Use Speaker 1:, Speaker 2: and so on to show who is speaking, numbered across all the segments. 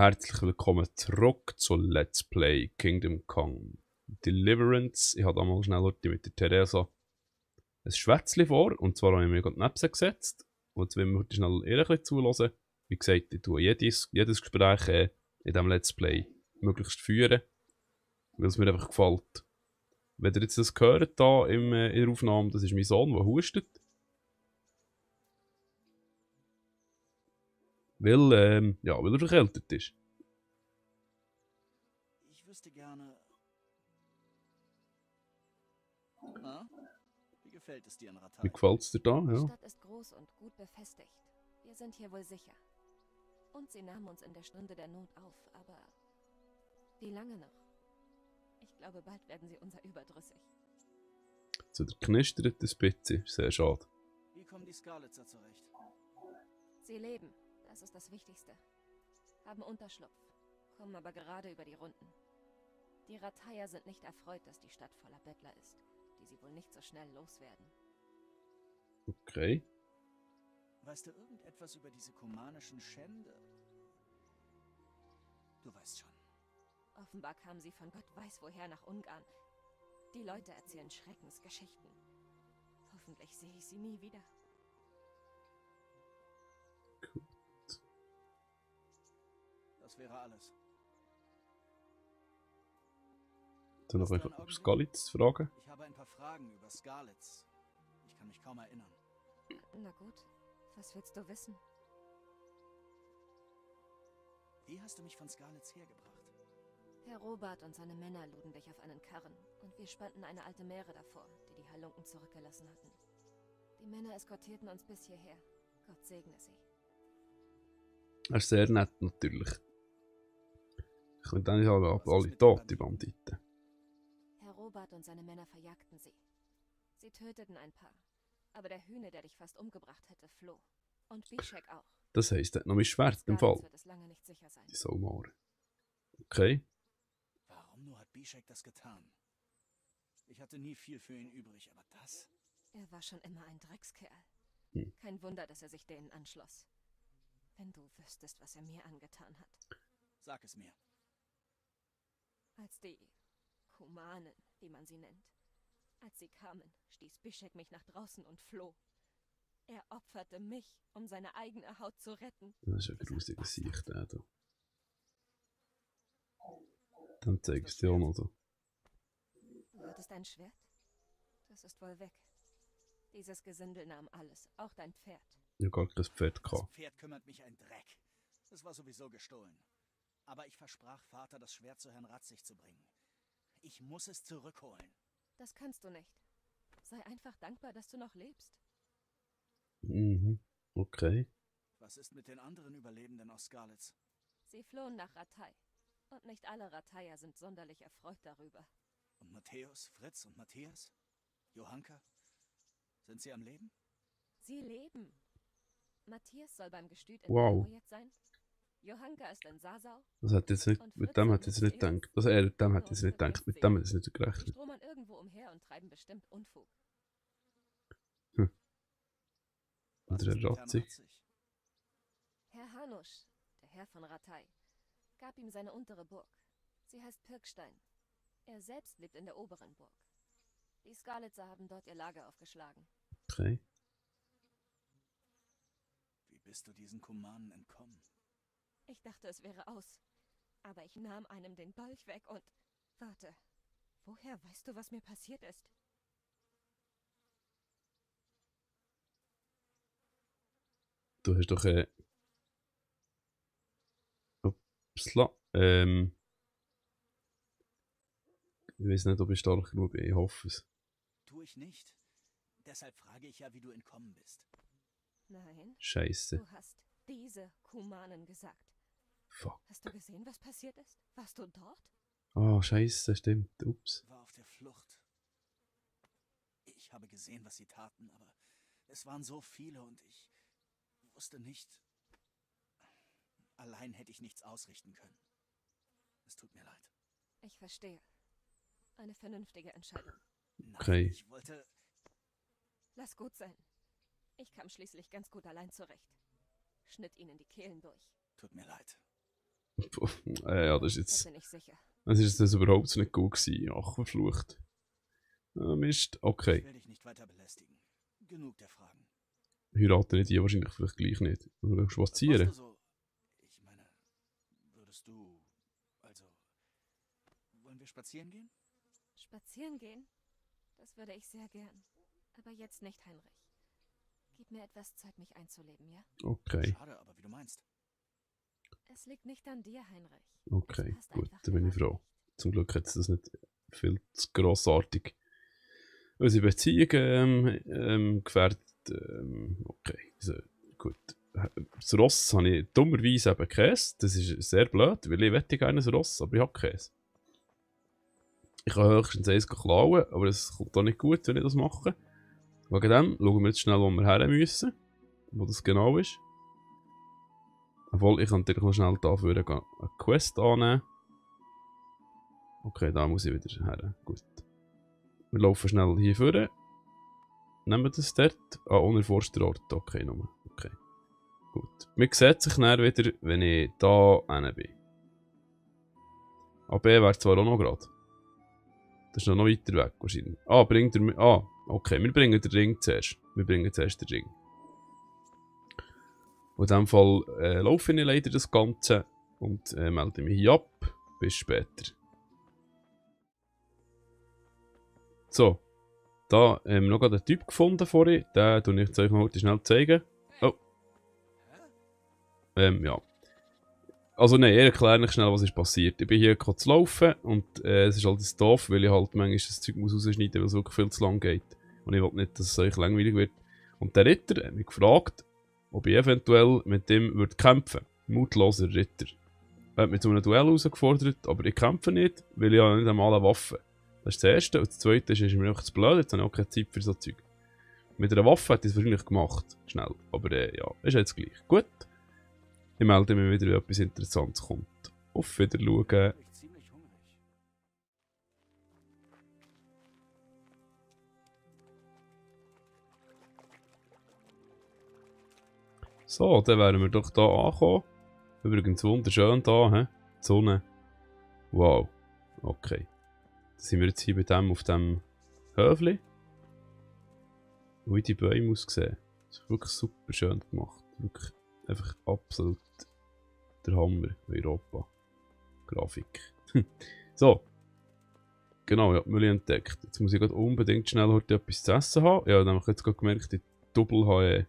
Speaker 1: Herzlich willkommen zurück zu Let's Play Kingdom Come Deliverance. Ich habe damals schnell mit der Theresa ein Schwätzchen vor, und zwar habe ich mir gerade neben sie gesetzt. Und jetzt will wir heute schnell ihr ein bisschen zuhören. Wie gesagt, ich tue jedes Gespräch in diesem Let's Play möglichst führen, weil es mir einfach gefällt. Wenn ihr jetzt das hört hier in der Aufnahme, das ist mein Sohn, der hustet. Weil er verkältet ist.
Speaker 2: Ich wüsste gerne... Na? Wie gefällt es dir in Rattay?
Speaker 1: Wie gefällt es dir da?
Speaker 3: Die
Speaker 1: Ja.
Speaker 3: Stadt ist groß und gut befestigt. Wir sind hier wohl sicher. Und sie nahmen uns in der Stunde der Not auf, aber... Wie lange noch? Ich glaube, bald werden sie unser überdrüssig.
Speaker 1: So, der knistert ein bisschen. Sehr schade.
Speaker 2: Wie kommen die Skalitzer zurecht?
Speaker 3: Sie leben, das ist das Wichtigste. Haben Unterschlupf, kommen aber gerade über die Runden. Die Rattaier sind nicht erfreut, dass die Stadt voller Bettler ist, die sie wohl nicht so schnell loswerden.
Speaker 1: Okay.
Speaker 2: Weißt du irgendetwas über diese kumanischen Schände? Du weißt schon.
Speaker 3: Offenbar kamen sie von Gott weiß woher nach Ungarn. Die Leute erzählen Schreckensgeschichten. Hoffentlich sehe ich sie nie wieder.
Speaker 2: Das wäre alles.
Speaker 1: Dann noch einfach auf Skalitz zu fragen.
Speaker 2: Ich habe ein paar Fragen über Skalitz. Ich kann mich kaum erinnern.
Speaker 3: Na gut, was willst du wissen?
Speaker 2: Wie hast du mich von Skalitz hergebracht?
Speaker 3: Herr Robert und seine Männer luden dich auf einen Karren und wir spannten eine alte Mähre davor, die die Halunken zurückgelassen hatten. Die Männer eskortierten uns bis hierher. Gott segne sie.
Speaker 1: Er ist sehr nett natürlich. Ich könnte eigentlich alle tot, die Banditen.
Speaker 3: Herr Robert und seine Männer verjagten sie. Sie töteten ein paar. Aber der Hühne, der dich fast umgebracht hätte, floh. Und Bischek auch.
Speaker 1: Das heisst, er hat noch mein Schwert im Fall.
Speaker 3: Wird es lange nicht sicher sein.
Speaker 1: Die Saumare. Okay.
Speaker 2: Warum nur hat Bischek das getan? Ich hatte nie viel für ihn übrig, aber das...
Speaker 3: Er war schon immer ein Dreckskerl.
Speaker 1: Hm.
Speaker 3: Kein Wunder, dass er sich denen anschloss. Wenn du wüsstest, was er mir angetan hat.
Speaker 2: Sag es mir.
Speaker 3: Als die Kumanen, wie man sie nennt. Als sie kamen, stieß Bischek mich nach draußen und floh. Er opferte mich, um seine eigene Haut zu retten.
Speaker 1: Das ist ein grusiges Sicht, der da. Dann zeig ich es dir auch noch so.
Speaker 3: Du hattest ein Schwert? Das ist wohl weg. Dieses Gesindel nahm alles, auch dein Pferd.
Speaker 1: Ich habe gar kein Pferd
Speaker 2: Das
Speaker 1: gehabt.
Speaker 2: Pferd kümmert mich ein Dreck. Es war sowieso gestohlen. Aber ich versprach Vater, das Schwert zu Herrn Ratzig zu bringen. Ich muss es zurückholen.
Speaker 3: Das kannst du nicht. Sei einfach dankbar, dass du noch lebst.
Speaker 1: Mhm. Okay.
Speaker 2: Was ist mit den anderen Überlebenden aus Skalitz?
Speaker 3: Sie flohen nach Rattay. Und nicht alle Rattaier sind sonderlich erfreut darüber.
Speaker 2: Und Matthäus, Fritz und Matthias? Johanka? Sind sie am Leben?
Speaker 3: Sie leben. Matthias soll beim Gestüt in
Speaker 1: Wow.
Speaker 3: Belmo jetzt sein. Johanka ist in Sasau.
Speaker 1: Das hat jetzt nicht, mit dem hat jetzt nicht gedacht. Das mit dem hat jetzt nicht gedacht. Mit dem hat es nicht
Speaker 3: Sie
Speaker 1: gerechnet.
Speaker 3: stromern irgendwo umher und treiben bestimmt Unfug.
Speaker 1: Und
Speaker 2: Was
Speaker 1: der
Speaker 2: ist mit Herrn
Speaker 1: Ratzig.
Speaker 3: Herr Hanusch, der Herr von Rattay, gab ihm seine untere Burg. Sie heißt Pirkstein. Er selbst lebt in der oberen Burg. Die Skalitzer haben dort ihr Lager aufgeschlagen.
Speaker 1: Okay.
Speaker 2: Wie bist du diesen Kumanen entkommen?
Speaker 3: Ich dachte, es wäre aus. Aber ich nahm einem den Dolch weg und... Warte, woher weißt du, was mir passiert ist?
Speaker 1: Du hast doch Upsla. Ich weiß nicht, ob ich stark genug bin. Ich hoffe es.
Speaker 2: Tu ich nicht. Deshalb frage ich ja, wie du entkommen bist.
Speaker 3: Nein,
Speaker 1: Scheiße.
Speaker 3: du hast diese Kumanen gesagt.
Speaker 1: Fuck.
Speaker 3: Hast du gesehen, was passiert ist? Warst du dort?
Speaker 1: Oh, scheiße, stimmt. Ups.
Speaker 2: War auf der Flucht. Ich habe gesehen, was sie taten, aber es waren so viele und ich wusste nicht... Allein hätte ich nichts ausrichten können. Es tut mir leid.
Speaker 3: Ich verstehe. Eine vernünftige Entscheidung.
Speaker 2: Nein,
Speaker 1: Okay.
Speaker 2: ich wollte...
Speaker 3: Lass gut sein. Ich kam schließlich ganz gut allein zurecht. Schnitt ihnen die Kehlen durch.
Speaker 2: Tut mir leid.
Speaker 1: Ja, das ist
Speaker 3: Da
Speaker 1: jetzt...
Speaker 3: bin ich sicher.
Speaker 1: Das ist das überhaupt nicht gut gewesen. Ach, verflucht. Mist,
Speaker 2: Ich
Speaker 1: okay.
Speaker 2: will dich nicht weiter belästigen. Genug der Fragen.
Speaker 1: Heiraten nicht die wahrscheinlich vielleicht gleich nicht. Oder
Speaker 2: Was machst du
Speaker 1: spazieren.
Speaker 2: so? Ich meine, würdest du... Also... Wollen wir spazieren gehen?
Speaker 3: Spazieren gehen? Das würde ich sehr gern. Aber jetzt nicht, Heinrich. Gib mir etwas Zeit, mich einzuleben, ja?
Speaker 1: Okay,
Speaker 2: Schade, aber wie du meinst.
Speaker 3: Es liegt nicht an dir, Heinrich.
Speaker 1: okay,
Speaker 3: Es passt
Speaker 1: gut,
Speaker 3: einfach
Speaker 1: dann bin ich
Speaker 3: gerade
Speaker 1: froh. Zum Glück hat es das nicht viel zu grossartig. Unsere Beziehung gefährdet. Okay, also, gut. Das Ross habe ich dummerweise eben Käse. Das ist sehr blöd, weil ich wette gerne ein Ross, aber ich habe Käse. Ich kann höchstens eins klauen, aber es kommt auch nicht gut, wenn ich das mache. Wegen dem schauen wir jetzt schnell, wo wir her müssen. Wo das genau ist. Obwohl, ich kann natürlich noch schnell dafür eine Quest annehmen. Okay, da muss ich wieder her. Gut. Wir laufen schnell hier vorne. Nehmen wir das dort. Ah, unerforschter Ort. Okay, nochmal. Okay. Gut. Man sieht sich dann wieder, wenn ich da hin bin. AB wäre zwar auch noch gerade. Das ist noch weiter weg wahrscheinlich. Ah, bringt er... Ah, okay. Wir bringen den Ring zuerst. Wir bringen zuerst den Ring. Und in diesem Fall laufe ich leider das Ganze und melde mich hier ab. Bis später. So. Da haben wir noch gerade einen Typ gefunden vorhin. Den tue ich jetzt euch mal schnell zeigen. Oh. Ja. Also nein, ich erkläre euch schnell, was ist passiert. Ich bin hier gerade zu laufen und es ist halt doof, weil ich halt manchmal das Zeug muss rausschneiden, weil es wirklich viel zu lang geht. Und ich will nicht, dass es euch langweilig wird. Und der Ritter hat mich gefragt, ob ich eventuell mit dem würde kämpfen. Mutloser Ritter. Er hat mich zu einem Duell herausgefordert, aber ich kämpfe nicht, weil ich habe nicht einmal eine Waffe. Das ist das Erste. Und das Zweite ist mir einfach zu blöd, jetzt habe ich auch keine Zeit für so Zeug. Mit einer Waffe hätte ich es wahrscheinlich gemacht. Schnell. Aber ja, ist jetzt gleich. Gut. Ich melde mich wieder, wenn etwas Interessantes kommt. Auf Wiedersehen.
Speaker 2: Ich ziemlich hungrig.
Speaker 1: So, dann wären wir doch hier angekommen. Übrigens wunderschön hier, he? Die Sonne. Wow. Okay. Dann sind wir jetzt hier bei dem auf dem Höfli. Wie die Bäume aussehen. Das ist wirklich super schön gemacht. Wirklich einfach absolut der Hammer Europa. Grafik. So. Genau, ja, Müll entdeckt. Jetzt muss ich gerade unbedingt schnell heute etwas zu essen haben. Ja, dann habe ich jetzt gerade gemerkt, die Double habe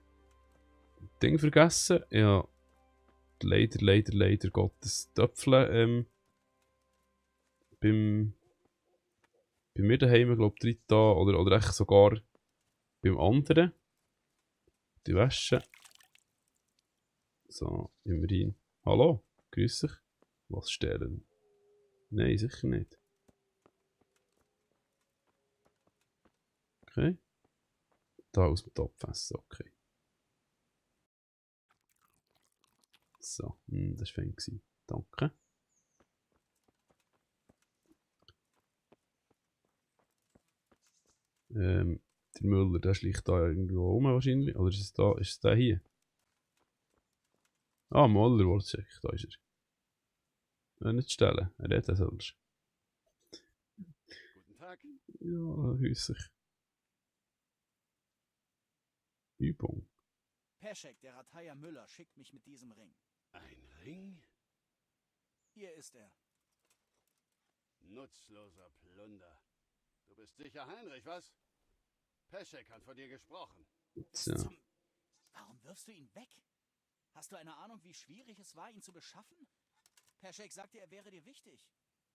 Speaker 1: Ding vergessen. Ja, leider Gottes Töpfle bei mir daheim, glaube ich, da oder echt sogar beim anderen. Die Wäsche. So, immerhin. Hallo, grüß dich. Was stellen? Nein, sicher nicht. Okay. Da aus dem Topf essen, okay. So, das war fein. Danke. Der Müller, der schleicht da irgendwo rum wahrscheinlich. Oder ist es da? Ist es der hier? Ah, Müller, Wortcheck, da ist er. Nicht stellen, er redet selbst.
Speaker 4: Guten Tag.
Speaker 1: Ja, häuslich. Übung.
Speaker 2: Peschek, der Rataya Müller, schickt mich mit diesem Ring.
Speaker 4: Ein Ring?
Speaker 2: Hier ist er.
Speaker 4: Nutzloser Plunder. Du bist sicher Heinrich, was? Peschek hat von dir gesprochen.
Speaker 1: So.
Speaker 2: Warum wirfst du ihn weg? Hast du eine Ahnung, wie schwierig es war, ihn zu beschaffen? Peschek sagte, er wäre dir wichtig.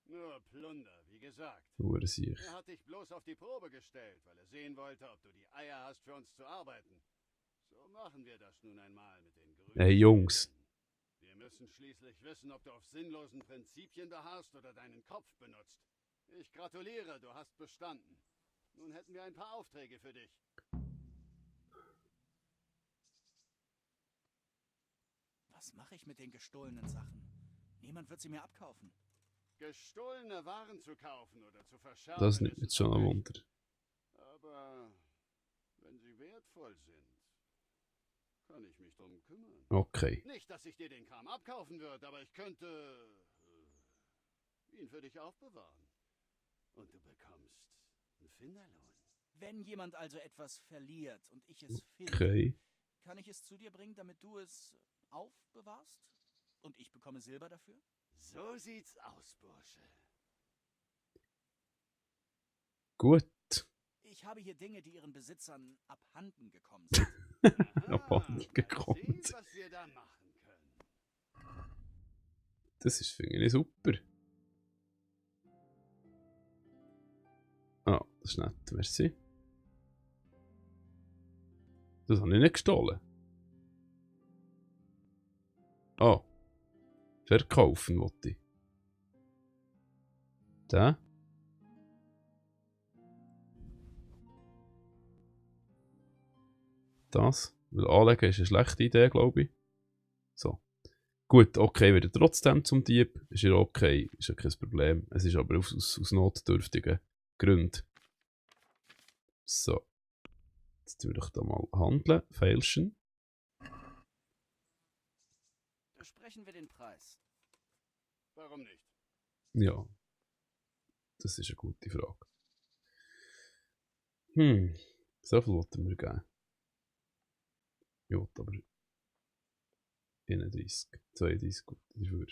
Speaker 4: Nur Plunder, wie gesagt.
Speaker 1: Ursicht.
Speaker 4: Er hat dich bloß auf die Probe gestellt, weil er sehen wollte, ob du die Eier hast, für uns zu arbeiten. So machen wir das nun einmal mit den Grünen.
Speaker 1: Hey Jungs.
Speaker 4: Wir müssen schließlich wissen, ob du auf sinnlosen Prinzipien beharrst oder deinen Kopf benutzt. Ich gratuliere, du hast bestanden. Nun hätten wir ein paar Aufträge für dich.
Speaker 2: Was mache ich mit den gestohlenen Sachen? Niemand wird sie mir abkaufen.
Speaker 4: Gestohlene Waren zu kaufen oder zu verscherben.
Speaker 1: Das nimmt mich schon ein
Speaker 4: okay.
Speaker 1: Wunder.
Speaker 4: Aber wenn sie wertvoll sind. Kann ich mich drum kümmern.
Speaker 1: Okay.
Speaker 4: Nicht, dass ich dir den Kram abkaufen würde, aber ich könnte ihn für dich aufbewahren. Und du bekommst einen Finderlohn.
Speaker 2: Wenn jemand also etwas verliert und ich es finde,
Speaker 1: Okay.
Speaker 2: kann ich es zu dir bringen, damit du es aufbewahrst? Und ich bekomme Silber dafür?
Speaker 4: So sieht's aus, Bursche.
Speaker 1: Gut.
Speaker 2: Ich habe hier Dinge, die ihren Besitzern abhanden gekommen sind.
Speaker 1: Abhanden
Speaker 4: Mal
Speaker 1: gekommen.
Speaker 4: sehen, was wir da machen können.
Speaker 1: Das ist, finde ich, super. Ah, das ist nett, merci. Das habe ich nicht gestohlen. Ah. Verkaufen wollte ich. Da. Das. Weil anlegen ist eine schlechte Idee, glaube ich. So. Gut, okay, wieder trotzdem zum Dieb. Ist ja okay, ist ja kein Problem. Es ist aber aus notdürftigen Gründen. So. Jetzt tue ich da mal handeln. Feilschen.
Speaker 2: Besprechen wir den Preis.
Speaker 4: Warum nicht?
Speaker 1: Ja. Das ist eine gute Frage. So viel wollten wir geben. Ja, aber 31, 32 gut dafür.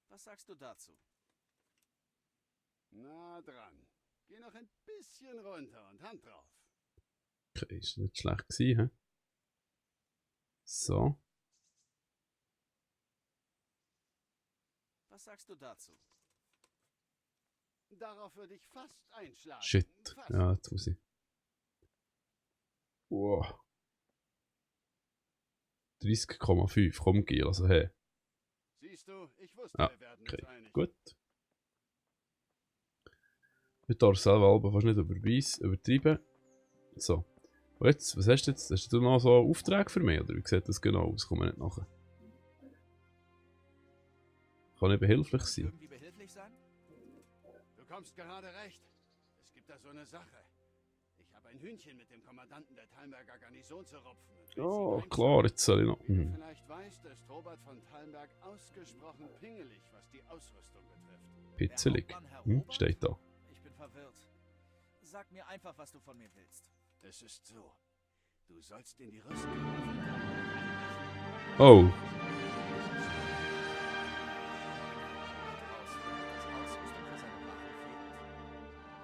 Speaker 2: Was sagst du dazu?
Speaker 4: Na dran. Geh noch ein bisschen runter und Hand drauf.
Speaker 1: Okay, ist nicht schlecht gewesen, hä? So.
Speaker 2: Was sagst du dazu?
Speaker 4: Darauf würde ich fast einschlagen.
Speaker 1: Shit.
Speaker 4: Fast.
Speaker 1: Ja, jetzt muss ich. Wow. 30,5. Komm, Gil, also hey.
Speaker 4: Siehst du, ich wusste,
Speaker 1: Ah,
Speaker 4: wir werden
Speaker 1: okay.
Speaker 4: uns einig.
Speaker 1: Gut. Ich darf selber aber fast nicht übertreiben. So. Und jetzt, was hast du jetzt? Hast du noch so einen Auftrag für mich? Oder wie sieht das genau aus? Kommen wir nicht nachher. Kann ich behilflich sein?
Speaker 2: Irgendwie behilflich sein?
Speaker 4: Du kommst gerade recht. Es gibt da so eine Sache. Ich habe ein Hühnchen mit dem Kommandanten der Talmberger Garnison zu rupfen. und will
Speaker 1: Oh,
Speaker 4: sie
Speaker 1: klar, jetzt soll ich noch.
Speaker 4: Wie du vielleicht weißt, ist Robert von Talmberg ausgesprochen pingelig, was die Ausrüstung betrifft.
Speaker 1: Pitzelig.
Speaker 2: Der Hauptmann, Herr Robert?
Speaker 1: Steht da.
Speaker 2: Ich bin verwirrt. Sag mir einfach, was du von mir willst.
Speaker 4: Es ist so. Du sollst in die Rüstung von Talmberg einbrechen.
Speaker 1: Oh.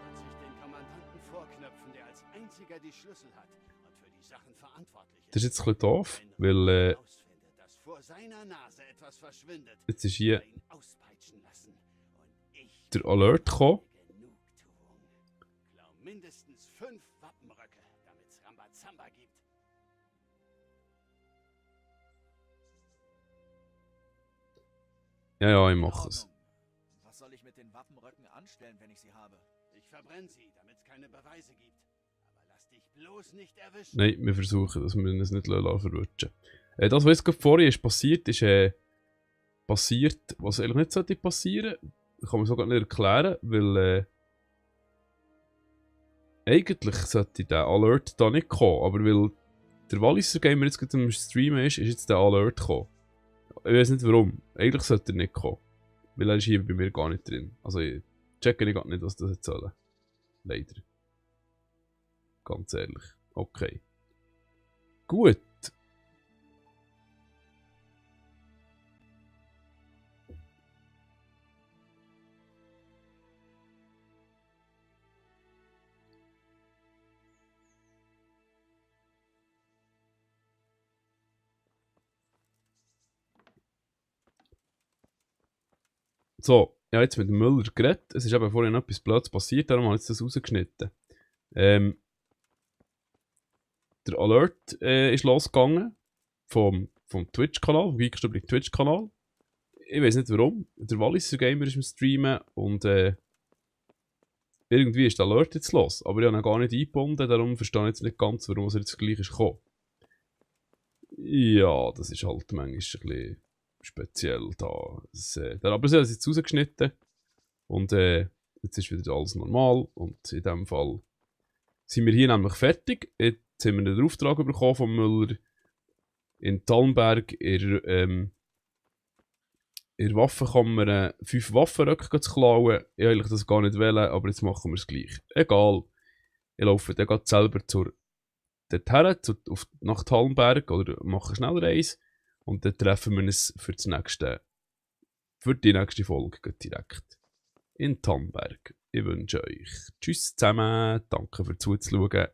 Speaker 4: Und sich den Kommandanten vorknöpfen, der als einziger die Schlüssel hat und für die Sachen verantwortlich ist.
Speaker 1: Das ist jetzt ein bisschen doof,
Speaker 4: Wenn
Speaker 1: weil
Speaker 4: Robert herausfindet, dass vor seiner Nase etwas verschwindet,
Speaker 1: jetzt ist hier
Speaker 4: soll er ihn auspeitschen lassen. Und ich
Speaker 1: der Alert gekommen.
Speaker 4: Genugtuung. Klau mindestens 5 Wappenröcke, damit's Rambazamba gibt.
Speaker 1: Ja, ja, ich
Speaker 2: In
Speaker 1: mache es.
Speaker 2: Ordnung. Was soll ich mit den Wappenröcken anstellen, wenn ich sie habe?
Speaker 4: Ich verbrenne sie, damit's keine Beweise gibt. Aber lass dich bloß nicht erwischen.
Speaker 1: Nein, wir versuchen, dass wir uns nicht verwutschen. Das, was jetzt gerade vorhin ist passiert, ist passiert, was eigentlich nicht sollte passieren. Kann man sogar nicht erklären, weil eigentlich sollte der Alert da nicht kommen, aber weil der Walliser Gamer jetzt gerade am Streamen ist jetzt der Alert gekommen. Ich weiß nicht warum. Eigentlich sollte er nicht kommen. Weil er ist hier bei mir gar nicht drin. Also ich checke gar nicht, was das jetzt soll. Leider. Ganz ehrlich. Okay. Gut. So, ja, jetzt mit dem Müller geredet. Es ist eben vorhin etwas Blödes passiert, darum habe ich jetzt das rausgeschnitten. Der Alert ist losgegangen vom Twitch-Kanal, vom Geekstübli Twitch-Kanal. Ich weiß nicht warum. Der Walliser Gamer ist im Streamen und irgendwie ist der Alert jetzt los. Aber ich habe ihn gar nicht eingebunden, darum verstehe ich jetzt nicht ganz, warum er jetzt gleich ist gekommen. Ja, das ist halt manchmal ein bisschen speziell da. Das, aber sie haben es jetzt rausgeschnitten und jetzt ist wieder alles normal und in dem Fall sind wir hier nämlich fertig. Jetzt haben wir den Auftrag bekommen von Müller in Talmberg in der Waffenkammer 5 Waffenröcke zu klauen. Ich eigentlich das gar nicht wollen, aber jetzt machen wir es gleich. Egal. Ich laufe dann grad selber dorthin, nach Talmberg oder mache schnell eins. Und dann treffen wir uns für die nächste Folge direkt in Talmberg. Ich wünsche euch Tschüss zusammen, danke fürs Zuschauen.